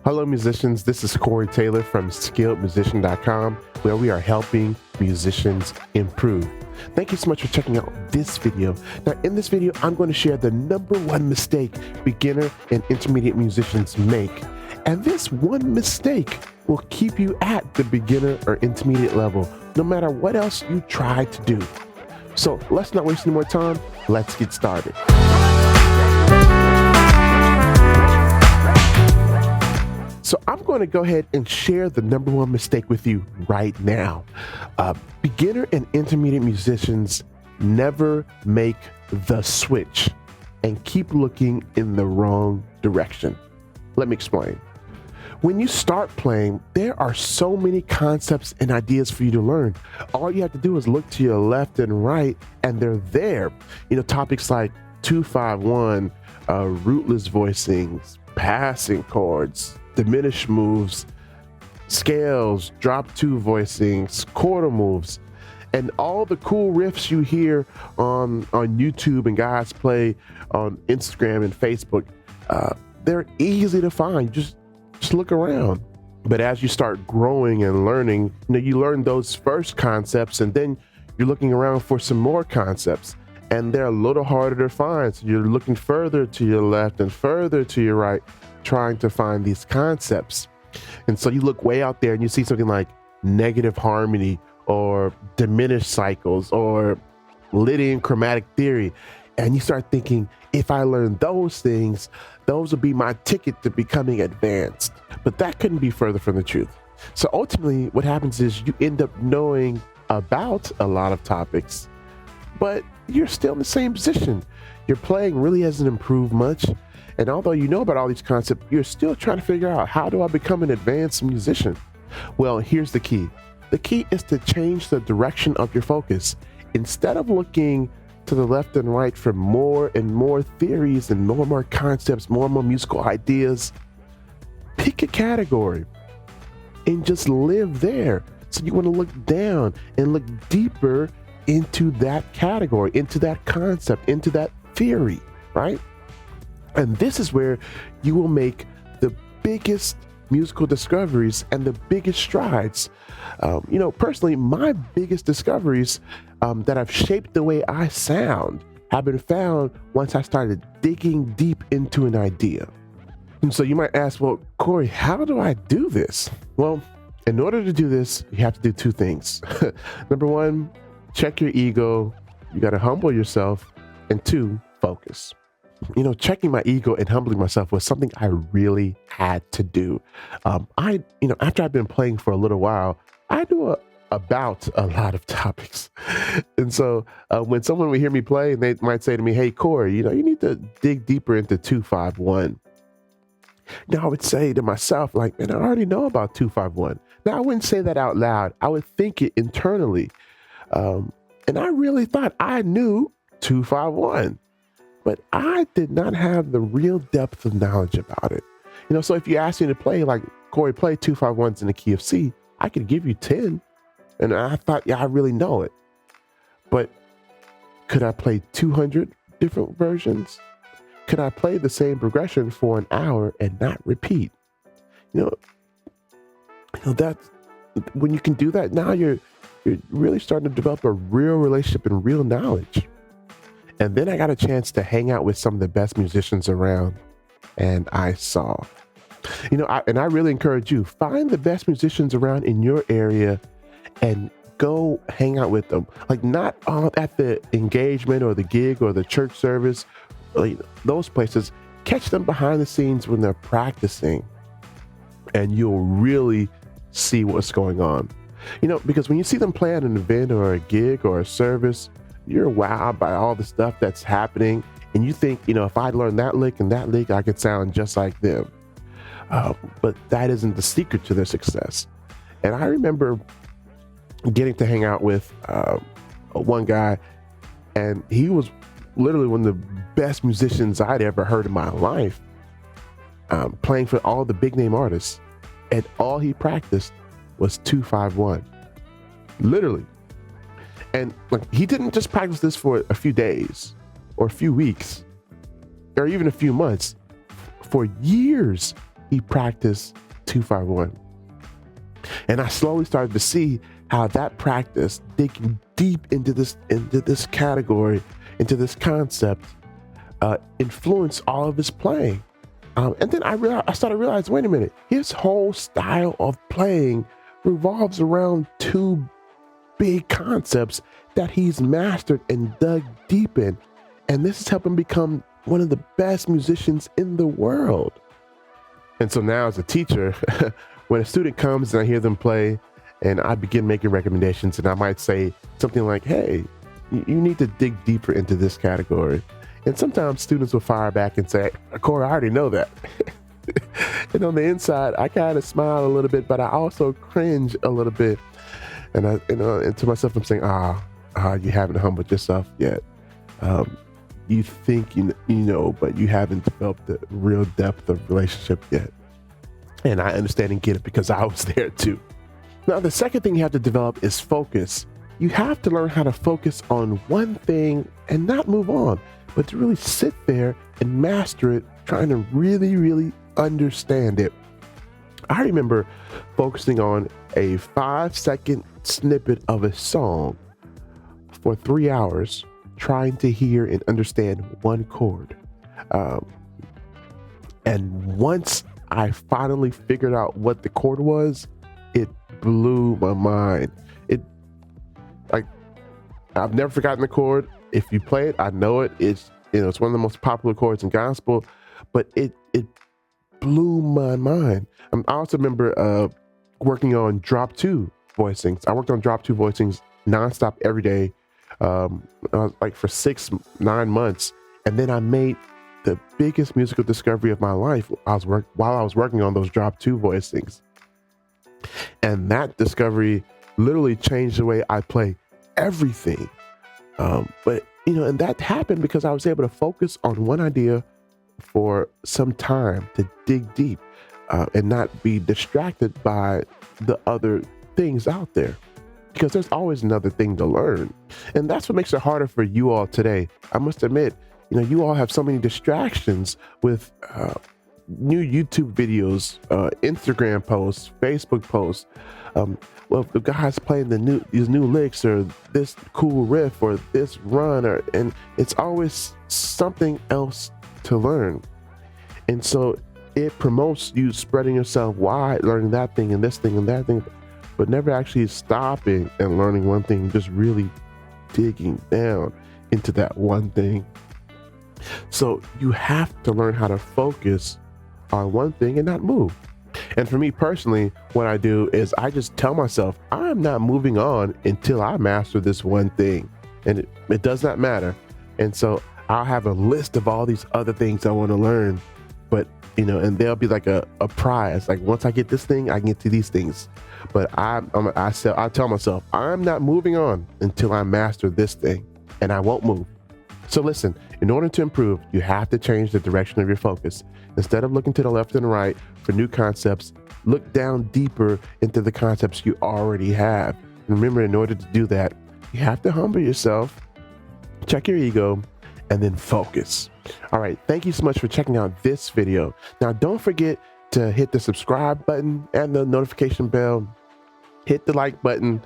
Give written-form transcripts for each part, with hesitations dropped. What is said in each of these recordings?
Hello, musicians. This is Corey Taylor from SkilledMusician.com, where we are helping musicians improve. Thank you so much for checking out this video. Now, in this video, I'm going to share the number one mistake beginner and intermediate musicians make. And this one mistake will keep you at the beginner or intermediate level, no matter what else you try to do. So let's not waste any more time. Let's get started. So I'm going to go ahead and share the number one mistake with you right now. Beginner and intermediate musicians never make the switch and keep looking in the wrong direction. Let me explain. When you start playing, there are so many concepts and ideas for you to learn. All you have to do is look to your left and right, and they're there. Topics like 2-5-1, rootless voicings, passing chords, diminished moves, scales, drop two voicings, quarter moves, and all the cool riffs you hear on YouTube and guys play on Instagram and Facebook. They're easy to find. Just look around. But as you start growing and learning, you learn those first concepts, and then you're looking around for some more concepts, and they're a little harder to find. So you're looking further to your left and further to your right, trying to find these concepts. And so you look way out there and you see something like negative harmony or diminished cycles or Lydian chromatic theory. And you start thinking, if I learn those things, those will be my ticket to becoming advanced. But that couldn't be further from the truth. So ultimately what happens is you end up knowing about a lot of topics, but you're still in the same position. Your playing really hasn't improved much. And although you know about all these concepts, you're still trying to figure out, how do I become an advanced musician? Well, here's the key. The key is to change the direction of your focus. Instead of looking to the left and right for more and more theories and more concepts, more and more musical ideas, pick a category and just live there. So you want to look down and look deeper into that category, into that concept, into that theory, right? And this is where you will make the biggest musical discoveries and the biggest strides. Personally, my biggest discoveries that have shaped the way I sound have been found once I started digging deep into an idea. And so you might ask, well, Corey, how do I do this? Well, in order to do this, you have to do two things. Number one, check your ego. You got to humble yourself. And two, focus. Checking my ego and humbling myself was something I really had to do. After I've been playing for a little while, I knew about a lot of topics. And so when someone would hear me play and they might say to me, hey, Corey, you need to dig deeper into 2-5-1. Now I would say to myself, man, I already know about 2-5-1. Now I wouldn't say that out loud. I would think it internally. And I really thought I knew 2-5-1. But I did not have the real depth of knowledge about it. So if you ask me to play, like, Corey, play 2-5-1s in the key of C, I could give you 10. And I thought, yeah, I really know it. But could I play 200 different versions? Could I play the same progression for an hour and not repeat? That when you can do that, now you're really starting to develop a real relationship and real knowledge. And then I got a chance to hang out with some of the best musicians around, and I saw. I really encourage you, find the best musicians around in your area and go hang out with them. Not at the engagement or the gig or the church service, those places. Catch them behind the scenes when they're practicing, and you'll really see what's going on. Because when you see them play at an event or a gig or a service, you're wowed by all the stuff that's happening. And you think, if I learned that lick and that lick, I could sound just like them. But that isn't the secret to their success. And I remember getting to hang out with one guy, and he was literally one of the best musicians I'd ever heard in my life, playing for all the big name artists. And all he practiced was 2-5-1. Literally. And he didn't just practice this for a few days or a few weeks or even a few months. For years, he practiced 2-5-1. And I slowly started to see how that practice, digging deep into this category, into this concept, influenced all of his playing. And then I started realizing, wait a minute, his whole style of playing revolves around two big concepts that he's mastered and dug deep in. And this has helped him become one of the best musicians in the world. And so now as a teacher, when a student comes and I hear them play and I begin making recommendations, and I might say something like, hey, you need to dig deeper into this category. And sometimes students will fire back and say, Corey, I already know that. And on the inside, I kind of smile a little bit, but I also cringe a little bit. And and to myself, I'm saying, you haven't humbled yourself yet. You think you know, but you haven't developed the real depth of relationship yet. And I understand and get it because I was there too. Now, the second thing you have to develop is focus. You have to learn how to focus on one thing and not move on, but to really sit there and master it, trying to really, really understand it. I remember focusing on a 5-second snippet of a song for 3 hours, trying to hear and understand one chord. And once I finally figured out what the chord was, it blew my mind. I've never forgotten the chord. If you play it, I know it. It's one of the most popular chords in gospel, but it blew my mind. I also remember working on drop 2 voicings. I worked on drop 2 voicings nonstop every day, like for 6-9 months, and then I made the biggest musical discovery of my life while I was working on those drop 2 voicings. And that discovery literally changed the way I play everything. And that happened because I was able to focus on one idea for some time, to dig deep, and not be distracted by the other things out there, because there's always another thing to learn. And that's what makes it harder for you all today. I must admit, you all have so many distractions with new YouTube videos, Instagram posts, Facebook posts. Well, the guy's playing these new licks, or this cool riff, or this run, and it's always something else to learn. And so it promotes you spreading yourself wide, learning that thing and this thing and that thing, but never actually stopping and learning one thing, just really digging down into that one thing. So you have to learn how to focus on one thing and not move. And for me personally, what I do is I just tell myself, I'm not moving on until I master this one thing. And it does not matter. And so I'll have a list of all these other things I want to learn, but and they'll be like a prize. Like, once I get this thing, I can get to these things. But I tell myself, I'm not moving on until I master this thing, and I won't move. So listen, in order to improve, you have to change the direction of your focus. Instead of looking to the left and right for new concepts, look down deeper into the concepts you already have. And remember, in order to do that, you have to humble yourself, check your ego, and then focus. All right, thank you so much for checking out this video. Now, don't forget to hit the subscribe button and the notification bell. Hit the like button,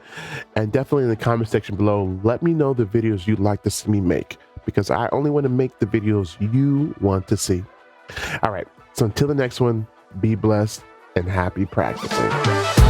and definitely in the comment section below, let me know the videos you'd like to see me make, because I only want to make the videos you want to see. All right, so until the next one, be blessed and happy practicing.